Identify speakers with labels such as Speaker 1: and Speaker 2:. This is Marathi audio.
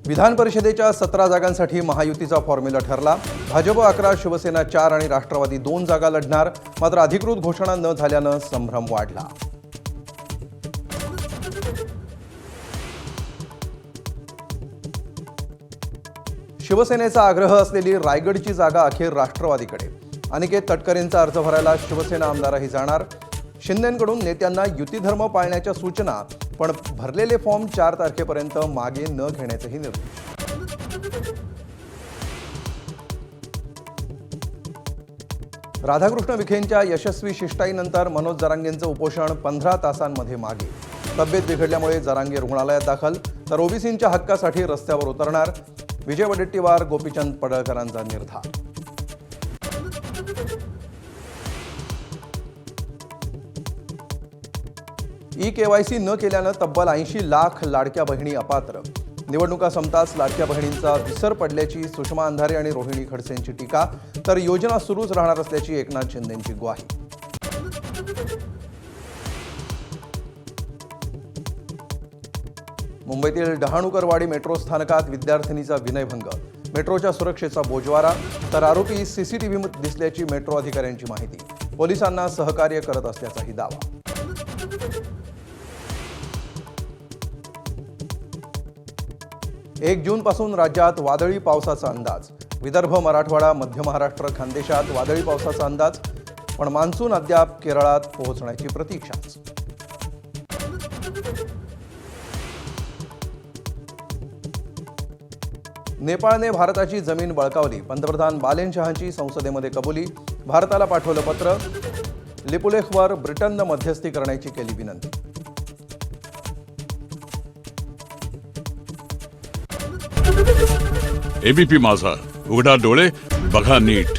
Speaker 1: विधान परिषदेच्या 17 जागांसाठी महायुतीचा फॉर्म्युला ठरला। भाजप 11, शिवसेना 4 आणि राष्ट्रवादी 2 जागा लढणार। मात्र अधिकृत घोषणा न झाल्यानं संभ्रम वाढला। शिवसेनेचा आग्रह असलेली रायगडची जागा अखेर राष्ट्रवादीकडे। अनिकेत तटकरेंचा अर्ज भरायला शिवसेना आमदारही जाणार। शिंदेंकडून नेत्यांना युतीधर्म पाळण्याच्या सूचना, पण भरलेले फॉर्म 4 तारखेपर्यंत मागे न घेण्याचेही निर्देश। राधाकृष्ण विखेंच्या यशस्वी शिष्टाईनंतर मनोज जरांगेंचं उपोषण 15 तासांमध्ये मागे। तब्येत बिघडल्यामुळे जरांगे रुग्णालयात दाखल, तर ओबीसींच्या हक्कासाठी रस्त्यावर उतरणार। विजय वडेट्टीवार, गोपीचंद पडळकरांचा निर्धार। ई-केवायसी न केल्यानं तब्बल 80 लाख लाडक्या बहिणी अपात्र। निवडणुका संपताच लाडक्या बहिणींचा विसर पडल्याची सुषमा अंधारे आणि रोहिणी खडसेंची टीका, तर योजना सुरूच राहणार असल्याची एकनाथ शिंदेंची ग्वाही। मुंबईतील डहाणूकरवाडी मेट्रो स्थानकात विद्यार्थिनीचा विनयभंग, मेट्रोच्या सुरक्षेचा बोजवारा, तर आरोपी सीसीटीव्हीमध्ये दिसल्याची मेट्रो अधिकाऱ्यांची माहिती। पोलिसांना सहकार्य करत असल्याचाही दावा। 1 जूनपासून राज्यात वादळी पावसाचा अंदाज। विदर्भ, मराठवाडा, मध्य महाराष्ट्र, खानदेशात वादळी पावसाचा अंदाज, पण मान्सून अद्याप केरळात पोहोचण्याची प्रतीक्षाच। नेपाळने भारताची जमीन बळकावली, पंतप्रधान बालेन शहांची संसदेमध्ये कबुली। भारताला पाठवलं पत्र, लिपुलेखवर ब्रिटननं मध्यस्थी करण्याची केली विनंती।
Speaker 2: एबीपी माझा, उघडा डोळे बघा नीट।